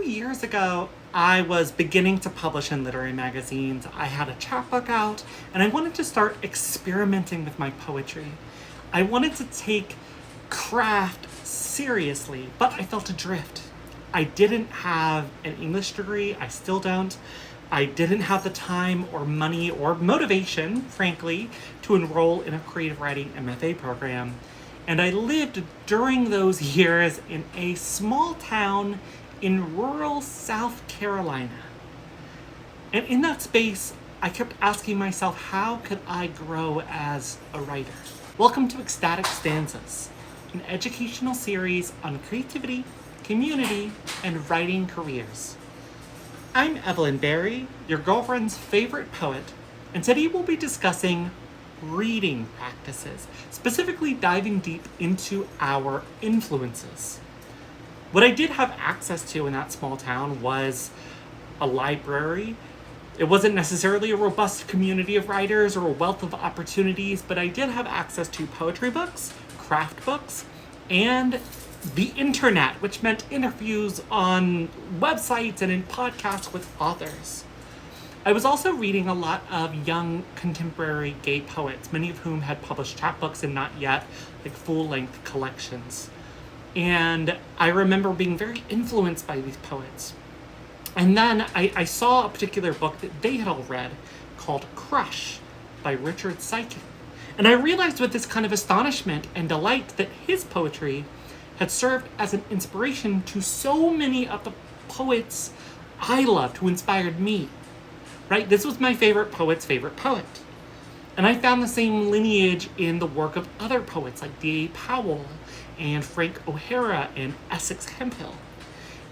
years ago, I was beginning to publish in literary magazines. I had a chapbook out, and I wanted to start experimenting with my poetry. I wanted to take craft seriously, but I felt adrift. I didn't have an English degree, I still don't. I didn't have the time or money or motivation, frankly, to enroll in a creative writing MFA program. And I lived during those years in a small town in rural South Carolina. And in that space, I kept asking myself, how could I grow as a writer? Welcome to Ecstatic Stanzas, an educational series on creativity, community, and writing careers. I'm Evelyn Berry, your girlfriend's favorite poet, and today we'll be discussing reading practices, specifically diving deep into our influences. What I did have access to in that small town was a library. It wasn't necessarily a robust community of writers or a wealth of opportunities, but I did have access to poetry books, craft books, and the internet, which meant interviews on websites and in podcasts with authors. I was also reading a lot of young contemporary gay poets, many of whom had published chapbooks and not yet full-length collections. And I remember being very influenced by these poets. And then I saw a particular book that they had all read called Crush by Richard Seikin. And I realized with this kind of astonishment and delight that his poetry had served as an inspiration to so many of the poets I loved who inspired me. Right? This was my favorite poet's favorite poet. And I found the same lineage in the work of other poets like D.A. Powell and Frank O'Hara and Essex Hemphill.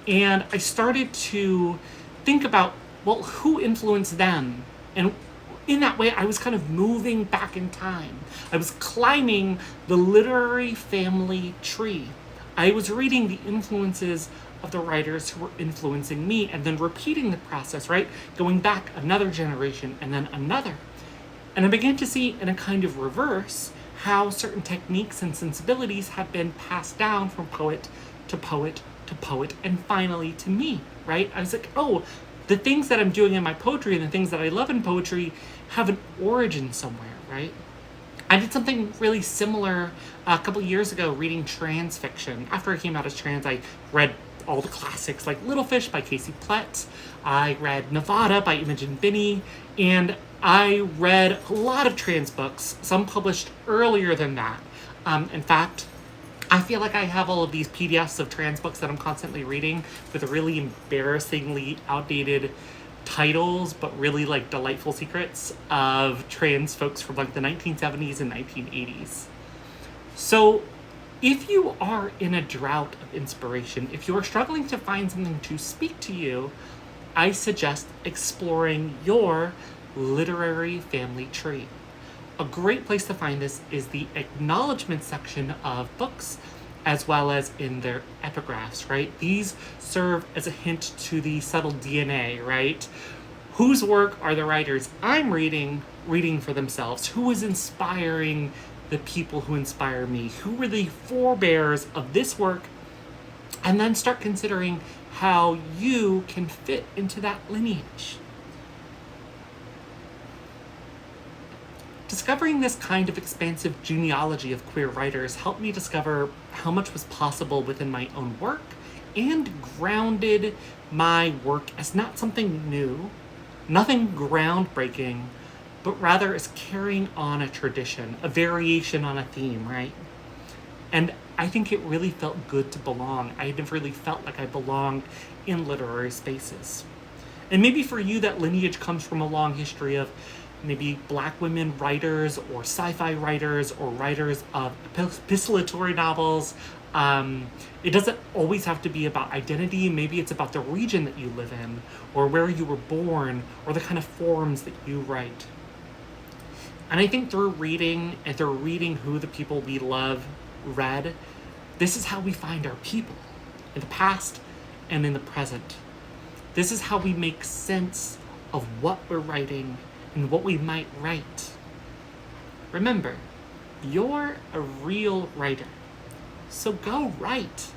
And I started to think about, well, who influenced them? And in that way, I was kind of moving back in time. I was climbing the literary family tree. I was reading the influences of the writers who were influencing me and then repeating the process, right? Going back another generation and then another. And I began to see in a kind of reverse how certain techniques and sensibilities had been passed down from poet to poet to poet and finally to me, right? I was like, oh, the things that I'm doing in my poetry and the things that I love in poetry have an origin somewhere, right? I did something really similar a couple years ago reading trans fiction. After I came out as trans, I read all the classics like Little Fish by Casey Plett. I read Nevada by Imogen Binney, and I read a lot of trans books, some published earlier than that. In fact, I feel like I have all of these PDFs of trans books that I'm constantly reading with really embarrassingly outdated titles, but really delightful secrets of trans folks from the 1970s and 1980s. So if you are in a drought of inspiration, if you are struggling to find something to speak to you, I suggest exploring your literary family tree. A great place to find this is the acknowledgement section of books, as well as in their epigraphs, right? These serve as a hint to the subtle DNA, right? Whose work are the writers I'm reading for themselves? Who is inspiring the people who inspire me? Who were the forebears of this work? And then start considering how you can fit into that lineage. Discovering this kind of expansive genealogy of queer writers helped me discover how much was possible within my own work and grounded my work as not something new, nothing groundbreaking, but rather as carrying on a tradition, a variation on a theme, right? And I think it really felt good to belong. I never really felt like I belonged in literary spaces. And maybe for you, that lineage comes from a long history of maybe Black women writers or sci-fi writers or writers of epistolatory novels. It doesn't always have to be about identity. Maybe it's about the region that you live in or where you were born or the kind of forms that you write. And I think through reading and through reading who the people we love read, this is how we find our people in the past and in the present. This is how we make sense of what we're writing and what we might write. Remember, you're a real writer, so go write.